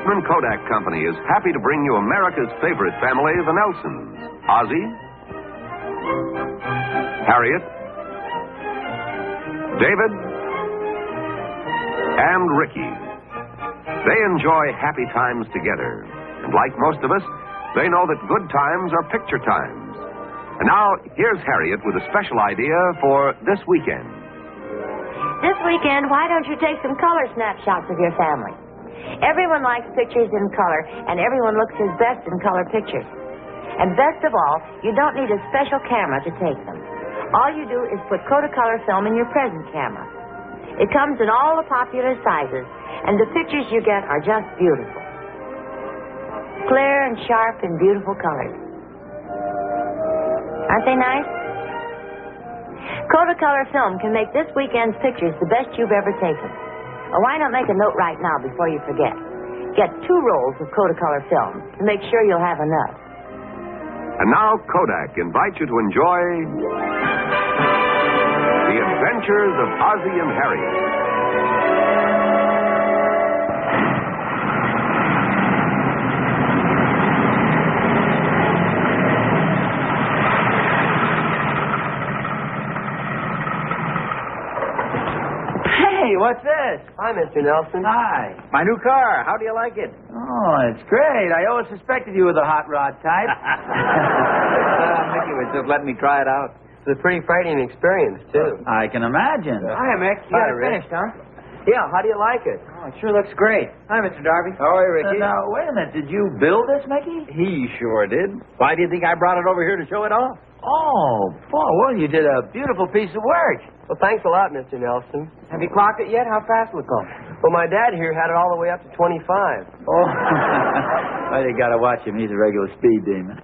Eastman Kodak Company is happy to bring you America's favorite family, the Nelsons. Ozzie, Harriet, David, and Ricky. They enjoy happy times together. And like most of us, they know that good times are picture times. And now, here's Harriet with a special idea for this weekend. This weekend, why don't you take some color snapshots of your family? Everyone likes pictures in color, and everyone looks his best in color pictures. And best of all, you don't need a special camera to take them. All you do is put Kodacolor film in your present camera. It comes in all the popular sizes, and the pictures you get are just beautiful. Clear and sharp and beautiful colors. Aren't they nice? Kodacolor film can make this weekend's pictures the best you've ever taken. Or why not make a note right now before you forget? Get 2 rolls of Kodacolor film to make sure you'll have enough. And now Kodak invites you to enjoy The Adventures of Ozzie and Harriet. Hey, what's this? Hi, Mr. Nelson. Hi. My new car. How do you like it? Oh, it's great. I always suspected you were the hot rod type. Mickey was just letting me try it out. It's a pretty frightening experience, too. I can imagine. Hi, Mick. You got it finished, huh? Yeah, how do you like it? Oh, it sure looks great. Hi, Mr. Darby. How are you, Ricky? Now, wait a minute. Did you build this, Mickey? He sure did. Why do you think I brought it over here to show it off? Oh, boy, well, you did a beautiful piece of work. Well, thanks a lot, Mr. Nelson. Have you clocked it yet? How fast will it go? Well, my dad here had it all the way up to 25. Oh. Well, you got to watch him. He's a regular speed demon.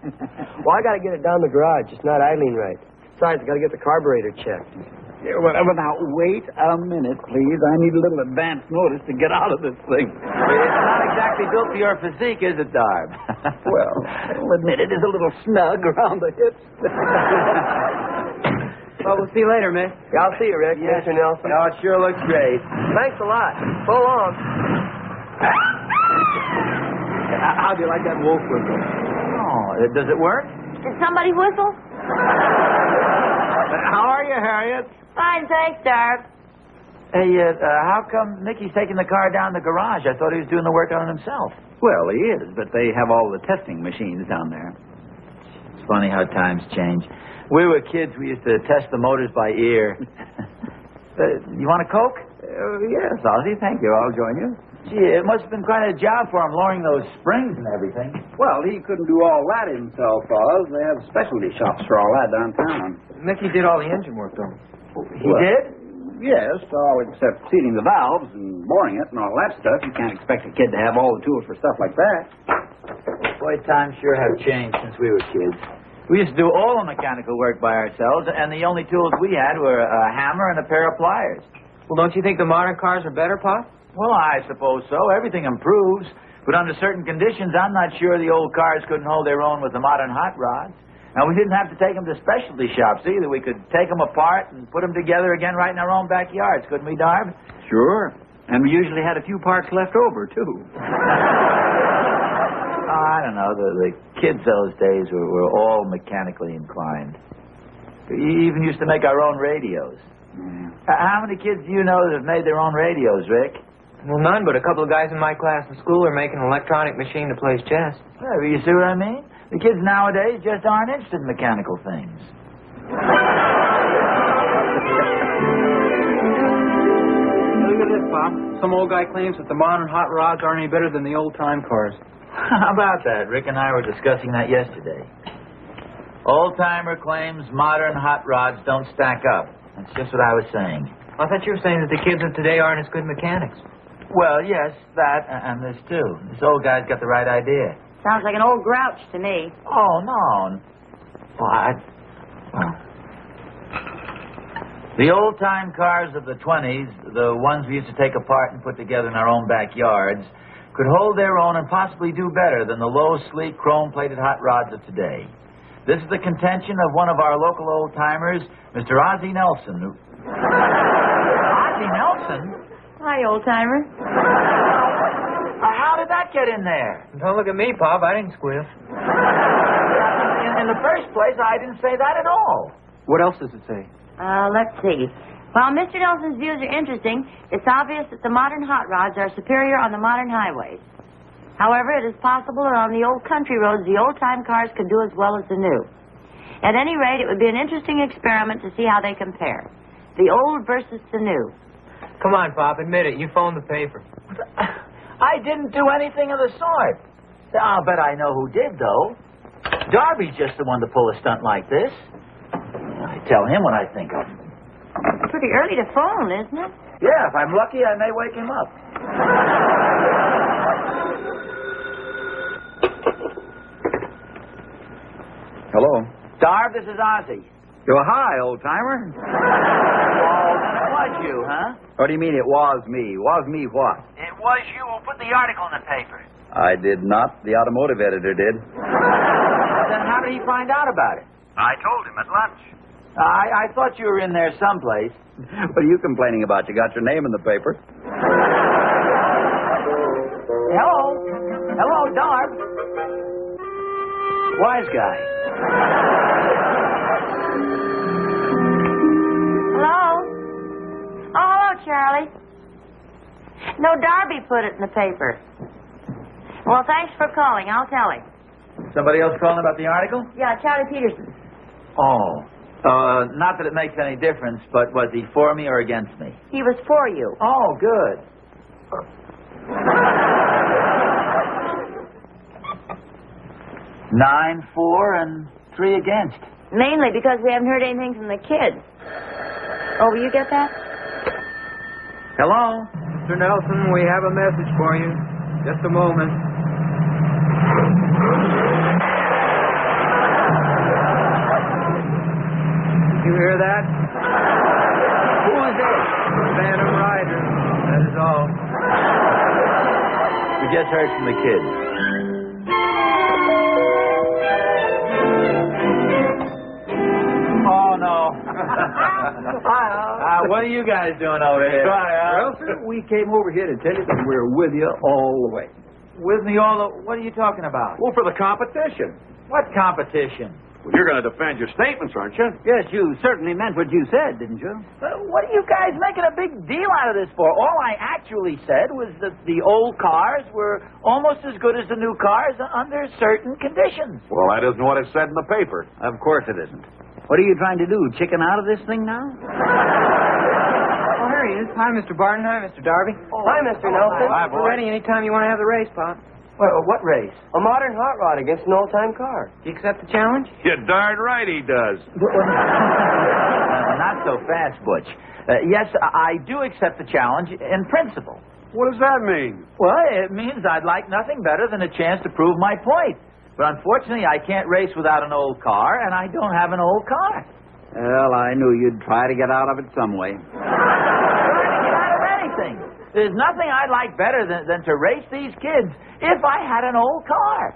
Well, I got to get it down the garage. It's not idling right. Besides, I got to get the carburetor checked. Yeah, well, now, wait a minute, please. I need a little advance notice to get out of this thing. It's not exactly built for your physique, is it, Darb? Well, I'll admit it is a little snug around the hips. Well, we'll see you later, Mick. Yeah, I'll see you, Rick. Yes. Mr. Nelson. Oh, it sure looks great. Thanks a lot. So long. How do you like that wolf whistle? Oh, does it work? Did somebody whistle? How are you, Harriet? Fine, thanks, Darb. Hey, how come Mickey's taking the car down the garage? I thought he was doing the work on it himself. Well, he is, but they have all the testing machines down there. It's funny how times change. We were kids, we used to test the motors by ear. You want a Coke? Yes, Ozzie, thank you. I'll join you. Gee, it must have been quite a job for him lowering those springs and everything. Well, he couldn't do all that himself, Oz. They have specialty shops for all that downtown. Mickey did all the engine work, though. He did? Yes, all except sealing the valves and boring it and all that stuff. You can't expect a kid to have all the tools for stuff like that. Boy, times sure have changed since we were kids. We used to do all the mechanical work by ourselves, and the only tools we had were a hammer and a pair of pliers. Well, don't you think the modern cars are better, Pop? Well, I suppose so. Everything improves. But under certain conditions, I'm not sure the old cars couldn't hold their own with the modern hot rods. And we didn't have to take them to specialty shops either. We could take them apart and put them together again right in our own backyards, couldn't we, Darb? Sure. And we usually had a few parts left over, too. I don't know. The kids those days were all mechanically inclined. We even used to make our own radios. How many kids do you know that have made their own radios, Rick? Well, none, but a couple of guys in my class in school are making an electronic machine that plays chess. Well, you see what I mean? The kids nowadays just aren't interested in mechanical things. Look at this, Pop. Some old guy claims that the modern hot rods aren't any better than the old-time cars. How about that? Rick and I were discussing that yesterday. Old-timer claims modern hot rods don't stack up. That's just what I was saying. I thought you were saying that the kids of today aren't as good mechanics. Well, yes, that and this, too. This old guy's got the right idea. Sounds like an old grouch to me. Oh, no. What? Well, the old-time cars of the 20s, the ones we used to take apart and put together in our own backyards, could hold their own and possibly do better than the low, sleek, chrome-plated hot rods of today. This is the contention of one of our local old-timers, Mr. Ozzie Nelson. Ozzie Nelson? Hi, old-timer. How did that get in there? Don't look at me, Pop. I didn't squeal. In the first place, I didn't say that at all. What else does it say? Let's see. While Mr. Nelson's views are interesting, it's obvious that the modern hot rods are superior on the modern highways. However, it is possible that on the old country roads, the old-time cars could do as well as the new. At any rate, it would be an interesting experiment to see how they compare. The old versus the new. Come on, Pop. Admit it. You phoned the paper. I didn't do anything of the sort. I'll bet I know who did, though. Darby's just the one to pull a stunt like this. I tell him what I think of him. It's pretty early to phone, isn't it? Yeah, if I'm lucky, I may wake him up. Hello. Darb, this is Ozzie. Oh, hi, old-timer. Oh, it was you, huh? What do you mean it was me? Was me what? It was you who put the article in the paper. I did not. The automotive editor did. Then how did he find out about it? I told him at lunch. I thought you were in there someplace. What are you complaining about? You got your name in the paper. Hello? Hello, Darb. Wise guy. Hello? Oh, hello, Charlie. No, Darby put it in the paper. Well, thanks for calling. I'll tell him. Somebody else calling about the article? Yeah, Charlie Peterson. Oh. Not that it makes any difference, but was he for me or against me? He was for you. Oh, good. 9 for and 3 against. Mainly because we haven't heard anything from the kids. Oh, will you get that? Hello? Mr. Nelson, we have a message for you. Just a moment. Did you hear that? Who is it? Phantom Rider. That is all. We just heard from the kids. Oh, no. What are you guys doing over here? Well, sir, we came over here to tell you that we're with you all the way. With me all the... What are you talking about? Well, for the competition. What competition? Well, you're going to defend your statements, aren't you? Yes, you certainly meant what you said, didn't you? What are you guys making a big deal out of this for? All I actually said was that the old cars were almost as good as the new cars under certain conditions. Well, that isn't what it said in the paper. Of course it isn't. What are you trying to do, chicken out of this thing now? Oh, here he is. Hi, Mr. Barton. Hi, Mr. Darby. Hi, Mr. Nelson. Hi, We're boy. ready anytime you want to have the race, Pop. Well, what race? A modern hot rod against an old-time car. Do you accept the challenge? You're darn right he does. Not so fast, Butch. Yes, I do accept the challenge in principle. What does that mean? Well, it means I'd like nothing better than a chance to prove my point. But unfortunately, I can't race without an old car, and I don't have an old car. Well, I knew you'd try to get out of it some way. Trying to get out of anything. There's nothing I'd like better than to race these kids if I had an old car.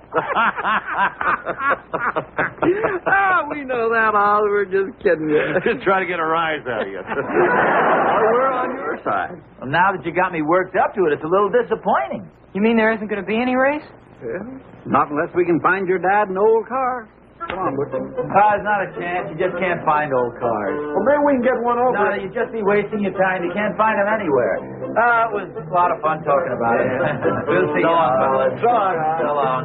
We know that, Oz. We're just kidding you. Just trying to get a rise out of you. Well, we're on your side. Well, now that you got me worked up to it, it's a little disappointing. You mean there isn't going to be any race? Not unless we can find your dad an old car. Come on, Butch. There's not a chance. You just can't find old cars. Well, maybe we can get one over. No, you'd just be wasting your time. You can't find them anywhere. It was a lot of fun talking about it. We'll see you. So long, fellas. So long.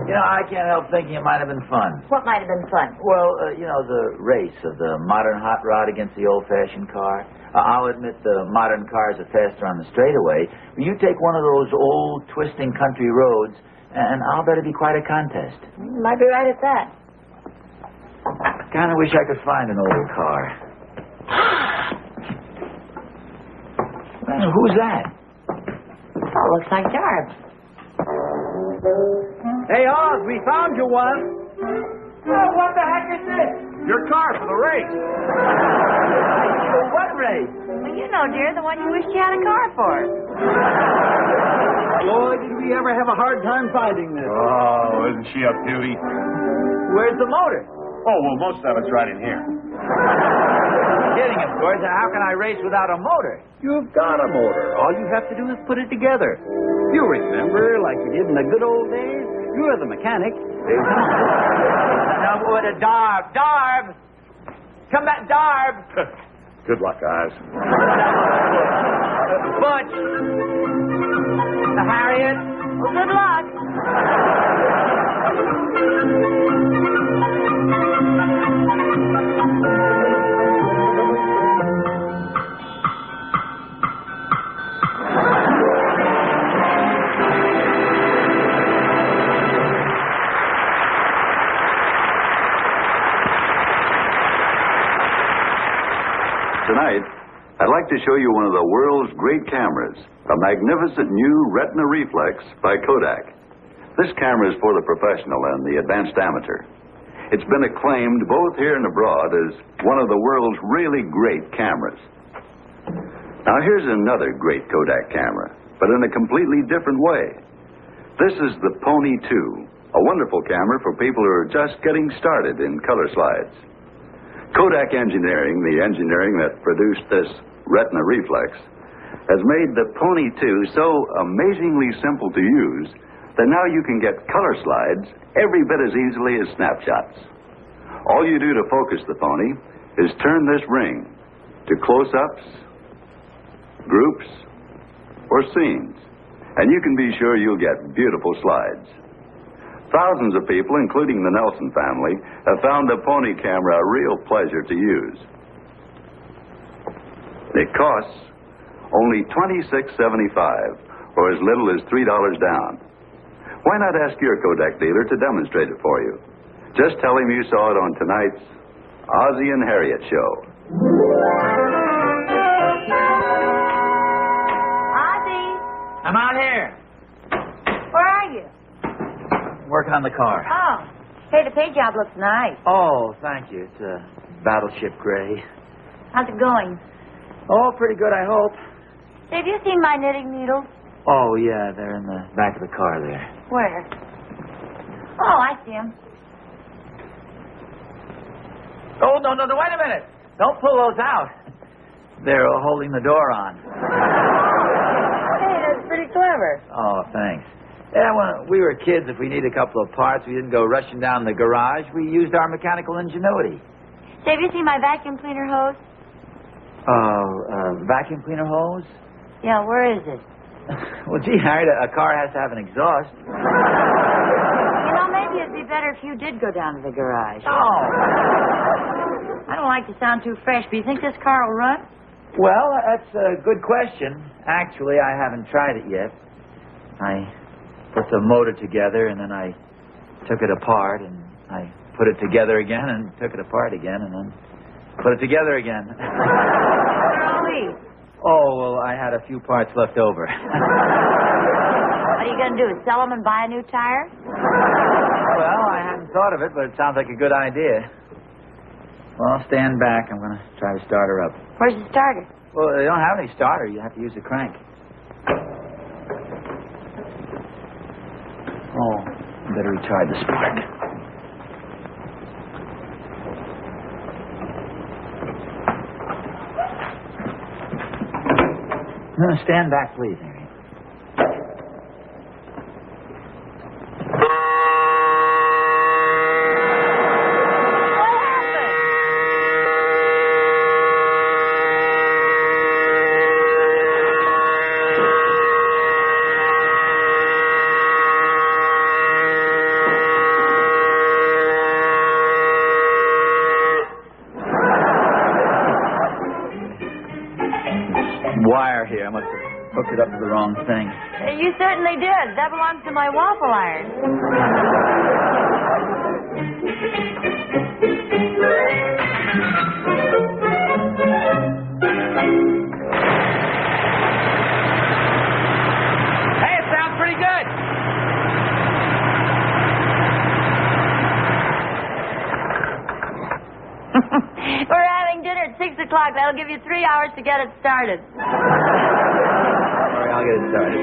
You know, I can't help thinking it might have been fun. What might have been fun? Well, the race of the modern hot rod against the old-fashioned car. I'll admit the modern cars are faster on the straightaway. You take one of those old, twisting country roads, and I'll bet it'd be quite a contest. You might be right at that. Kind of wish I could find an old car. Well, who's that? Oh, looks like Darb. Hey, Oz, we found you one. Oh, what the heck is this? Your car for the race. What race? Well, you know, dear, the one you wished you had a car for. Boy, did we ever have a hard time finding this. Oh, isn't she a beauty? Where's the motor? Oh, well, most of it's right in here. kidding, of course. How can I race without a motor? You've got a motor. All you have to do is put it together. You remember, like you did in the good old days? You're the mechanic. Now, what a Darb! Darb! Come back, Darb! Good luck, guys. Butch! Harriet! Well, good luck. Tonight, I'd like to show you one of the world's great cameras, a magnificent new Retina Reflex by Kodak. This camera is for the professional and the advanced amateur. It's been acclaimed both here and abroad as one of the world's really great cameras. Now, here's another great Kodak camera, but in a completely different way. This is the Pony 2, a wonderful camera for people who are just getting started in color slides. Kodak Engineering, the engineering that produced this Retina Reflex, has made the Pony 2 so amazingly simple to use that now you can get color slides every bit as easily as snapshots. All you do to focus the Pony is turn this ring to close-ups, groups, or scenes, and you can be sure you'll get beautiful slides. Thousands of people, including the Nelson family, have found the Pony camera a real pleasure to use. It costs only $26.75, or as little as $3 down. Why not ask your Kodak dealer to demonstrate it for you? Just tell him you saw it on tonight's Ozzie and Harriet show. Ozzie, I'm out here. where are you? Working on the car. Oh, hey, the paint job looks nice. Oh, thank you. It's a battleship gray. How's it going? Oh, pretty good, I hope. Say, have you seen my knitting needles? Oh, yeah, they're in the back of the car there. Where? Oh, I see them. Oh, no, wait a minute. Don't pull those out. They're holding the door on. Hey, that's pretty clever. Oh, thanks. Yeah, when we were kids, if we needed a couple of parts, we didn't go rushing down the garage. We used our mechanical ingenuity. Say, have you seen my vacuum cleaner hose? Vacuum cleaner hose? Yeah, where is it? Well, gee, Harriet, a car has to have an exhaust. You know, maybe it'd be better if you did go down to the garage. Oh. I don't like to sound too fresh, but you think this car will run? Well, that's a good question. Actually, I haven't tried it yet. I put the motor together, and then I took it apart, and I put it together again, and took it apart again, and then put it together again. Where are we? Oh, well, I had a few parts left over. What are you going to do, sell them and buy a new tire? Well, I hadn't thought of it, but it sounds like a good idea. Well, stand back. I'm going to try to start her up. Where's the starter? Well, they don't have any starter. You have to use the crank. Oh, better retard the spark. No, stand back, please, Harriet. Wire here. I must have hooked it up to the wrong thing. You certainly did. That belongs to my waffle iron. Hey, it sounds pretty good. We're having dinner at 6 o'clock. That'll give you 3 hours to get it started. All right, I'll get it started.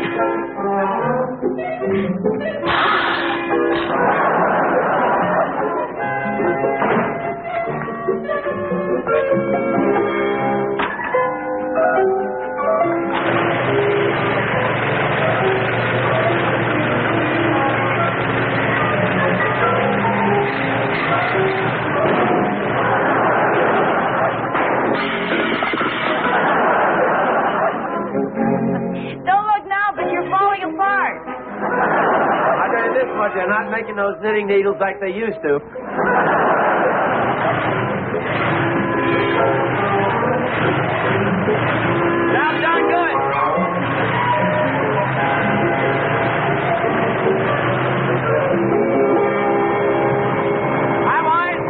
but they're not making those knitting needles like they used to. Job done good. Hi, Wine.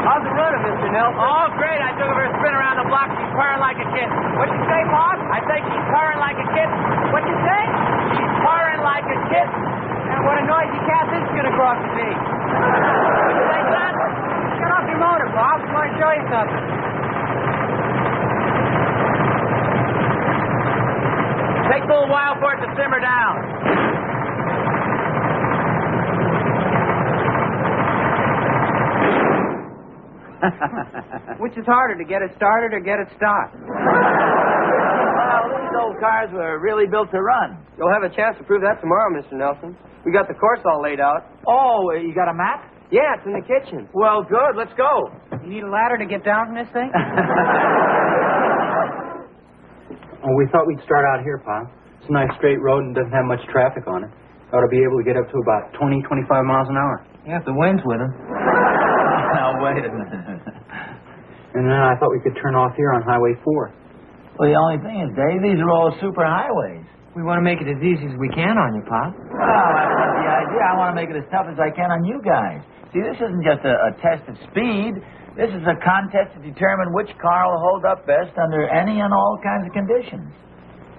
How's the running, Mr. Nelson? Oh, great. I took her for a spin around the block. She's purring like a kitten. What'd you say, boss? I think she's purring like a kitten. What'd you say? She's purring like a kitten. And what a noisy cat this is going to cross the knee. What'd you say, son? Get off your motor, Bob. I want to show you something. Takes a little while for it to simmer down. Which is harder, to get it started or get it stopped? Well, these old cars were really built to run. You'll have a chance to prove that tomorrow, Mr. Nelson. We got the course all laid out. Oh, you got a map? Yeah, it's in the kitchen. Well, good. Let's go. You need a ladder to get down from this thing? Oh, we thought we'd start out here, Pa. It's a nice straight road and doesn't have much traffic on it. Ought to be able to get up to about 20, 25 miles an hour. Yeah, if the wind's with him. Now, wait a minute. And then I thought we could turn off here on Highway 4. Well, the only thing is, Dave, these are all super highways. We want to make it as easy as we can on you, Pop. Well, that's not the idea. I want to make it as tough as I can on you guys. See, this isn't just a test of speed. This is a contest to determine which car will hold up best under any and all kinds of conditions.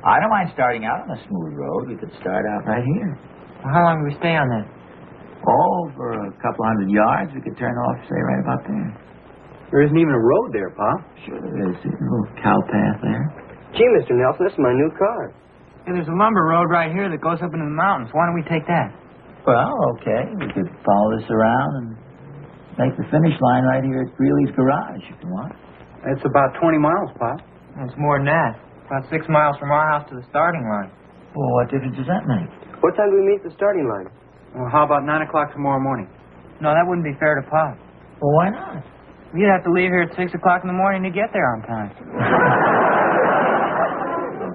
I don't mind starting out on a smooth road. We could start out right here. Well, how long do we stay on that? Oh, for a couple hundred yards, we could turn off, say, right about there. There isn't even a road there, Pop. Sure there is. See the little cow path there? Gee, Mr. Nelson, this is my new car. Yeah, there's a lumber road right here that goes up into the mountains. Why don't we take that? Well, okay. We could follow this around and make the finish line right here at Greeley's garage, if you want. It's about 20 miles, Pop. It's more than that. About 6 miles from our house to the starting line. Well, what difference does that make? What time do we meet the starting line? Well, how about 9 o'clock tomorrow morning? No, that wouldn't be fair to Pop. Well, why not? You'd have to leave here at 6 o'clock in the morning to get there on time.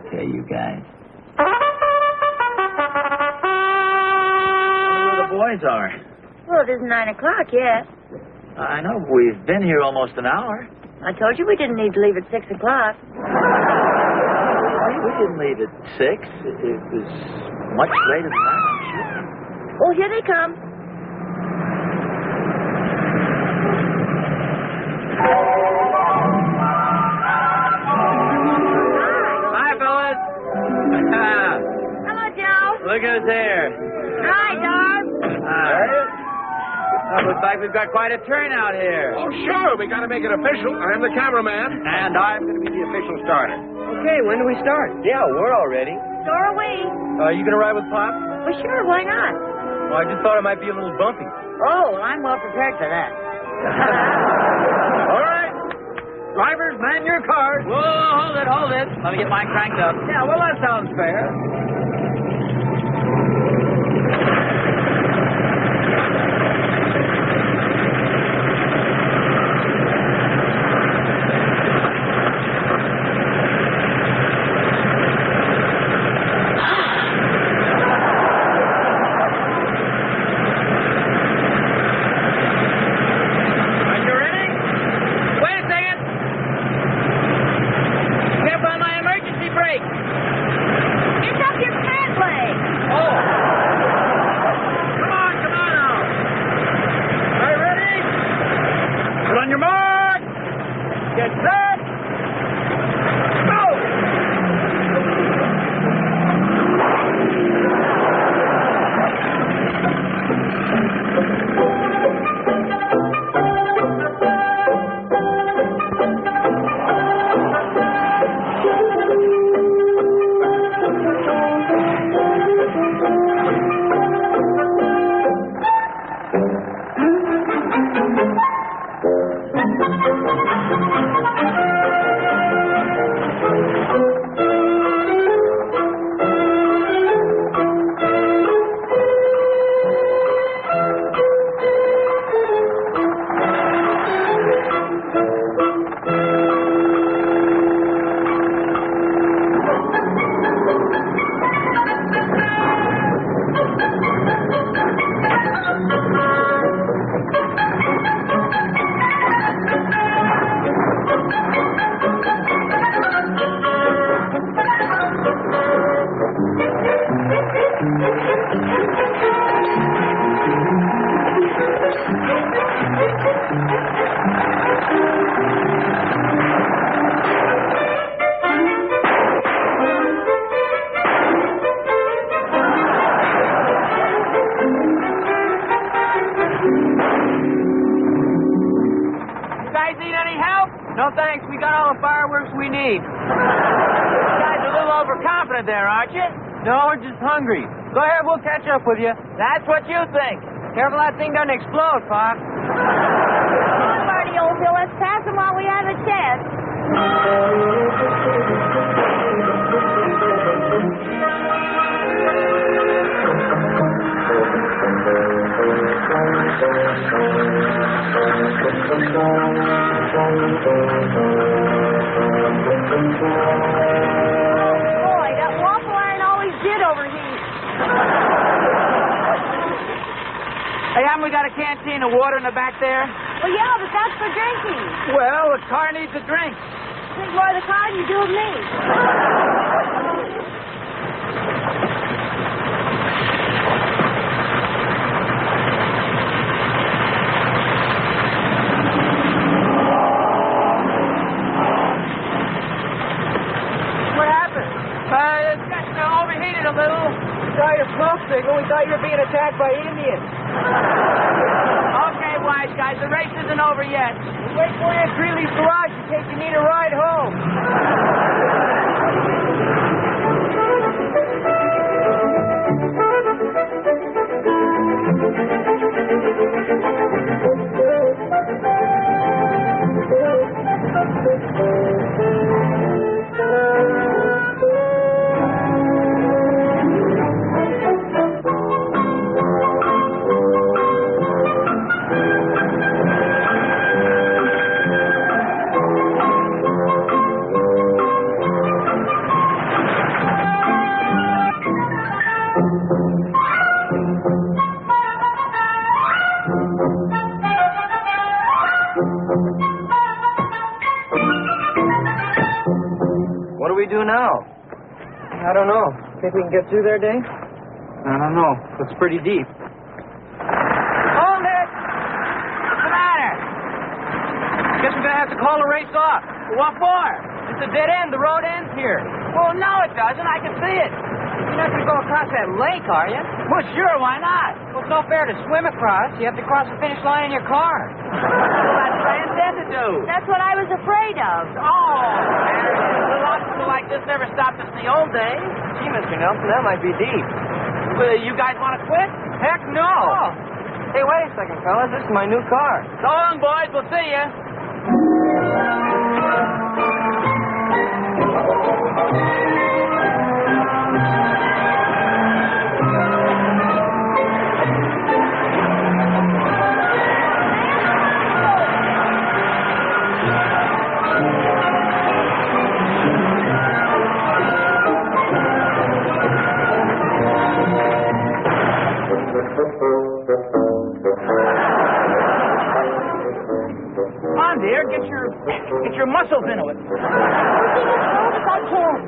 Okay, you guys. Where the boys are. Well, it isn't 9 o'clock yet. I know, but we've been here almost an hour. I told you we didn't need to leave at 6 o'clock. We didn't leave at 6. It was much later than that, I'm sure. Oh, here they come. Hi, fellas. Hello, Joe. Look at us here. Hi, Darb. Looks like we've got quite a turnout here. Oh, sure. We got to make it official. I'm the cameraman. And I'm going to be the official starter. Okay, when do we start? Yeah, we're all ready. So are we. You going to ride with Pop? Well, sure, why not? Well, I just thought it might be a little bumpy. Oh, well, I'm well prepared for that. All right. Drivers, man your cars. Whoa, hold it. Let me get mine cranked up. Yeah, well, that sounds fair. It's up here eat. You guys are a little overconfident there, aren't you? No, we're just hungry. Go ahead, we'll catch up with you. That's what you think. Careful that thing doesn't explode, Pop. Come on, Marty, old Bill. Let's pass them while we have a chance. Boy, that waffle iron always did overheat. Hey, haven't we got a canteen of water in the back there? Well, yeah, but that's for drinking. Well, the car needs a drink. Think more of the car than you do of me. What happened? It just overheated a little. We saw your smoke signal. We thought you were being attacked by Indians. Okay, wise guys, the race isn't over yet. Wait for you at Greeley's garage in case you need a ride home. What do we do now? I don't know. Think we can get through there, Dave? I don't know. It's pretty deep. Hold it! What's the matter? Guess we're gonna have to call the race off. What for? It's a dead end. The road ends here. Well, no, it doesn't. I can see it. You're not gonna go across that lake, are you? Well, sure, why not? Well, it's no fair to swim across. You have to cross the finish line in your car. Well, that's what I intend to do. That's what I was afraid of. Oh, Harriet, little obstacle like this never stopped us in the old days. Gee, Mr. Nelson, that might be deep. Well, you guys want to quit? Heck no! Oh. Hey, wait a second, fellas. This is my new car. So long, boys. We'll see you. Come on, dear. Get your muscles into it. As fast as I can.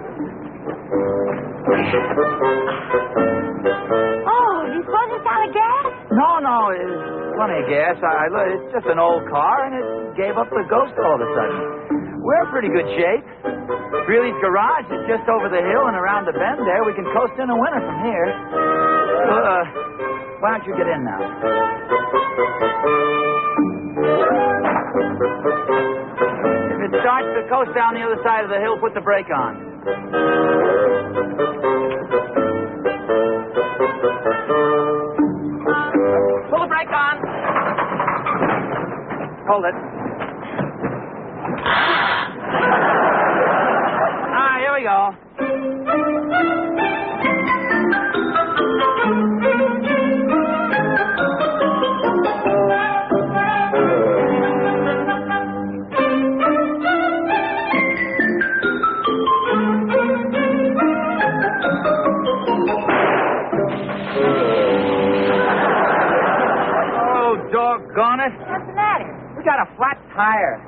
Oh, do you suppose it's out of gas? No, it's plenty of gas. It's just an old car, and it gave up the ghost all of a sudden. We're in pretty good shape. Greeley's garage is just over the hill and around the bend there. We can coast in the winter from here. Why don't you get in now? If it starts to coast down the other side of the hill, put the brake on. Pull the brake on. Hold it. Ah, here we go. Oh, doggone it. What's the matter? We got a flat tire.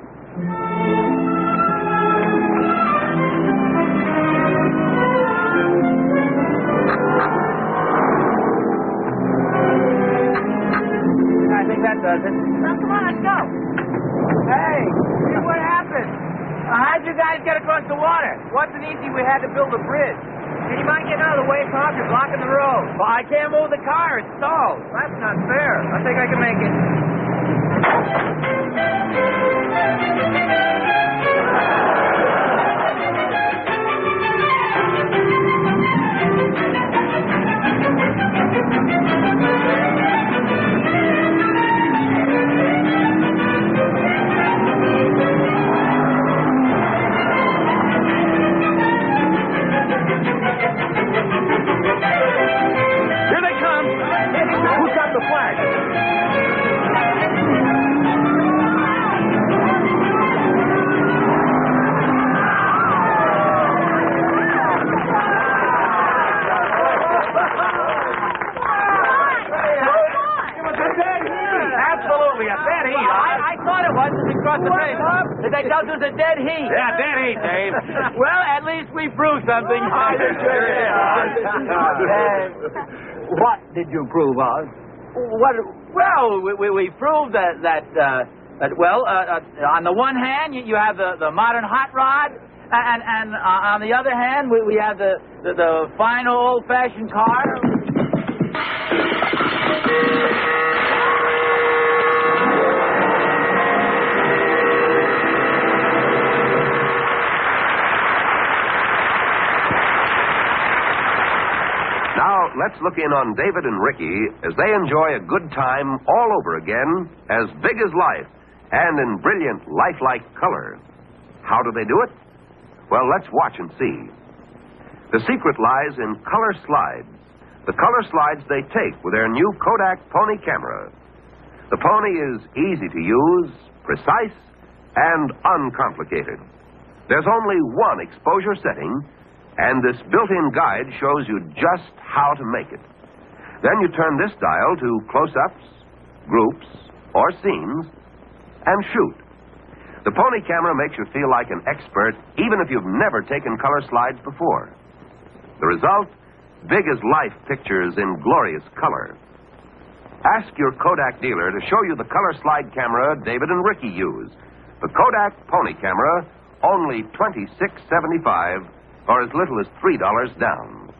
I think that does it. Well, come on, let's go. Hey, what happened? How'd you guys get across the water? Wasn't easy. We had to build a bridge. Can you mind getting out of the way, Pop? You're blocking the road. Well, I can't move the car. It's stalled. That's not fair. I think I can make it. tells us a dead heat. Yeah, dead heat, Dave. Well, at least we proved something. What did you prove, Oz? Well, we proved that on the one hand, you have the modern hot rod, and on the other hand, we have the fine old-fashioned car. Now, let's look in on David and Ricky as they enjoy a good time all over again, as big as life, and in brilliant, lifelike color. How do they do it? Well, let's watch and see. The secret lies in color slides. The color slides they take with their new Kodak Pony camera. The Pony is easy to use, precise, and uncomplicated. There's only one exposure setting, and this built-in guide shows you just how to make it. Then you turn this dial to close-ups, groups, or scenes, and shoot. The Pony camera makes you feel like an expert, even if you've never taken color slides before. The result? Big as life pictures in glorious color. Ask your Kodak dealer to show you the color slide camera David and Ricky use. The Kodak Pony camera, only $26.75, or as little as $3 down.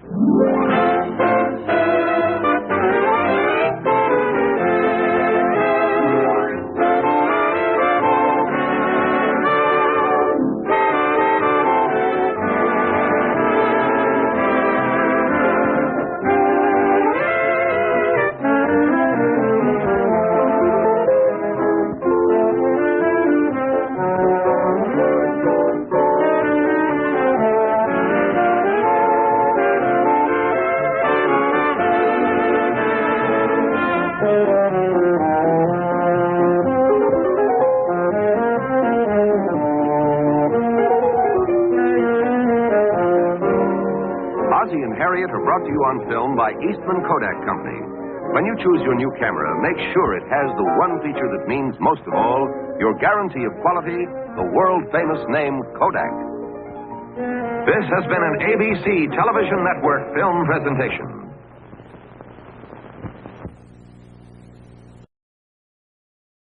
Ozzie and Harriet are brought to you on film by Eastman Kodak Company. When you choose your new camera, make sure it has the one feature that means most of all, your guarantee of quality, the world-famous name Kodak. This has been an ABC Television Network film presentation.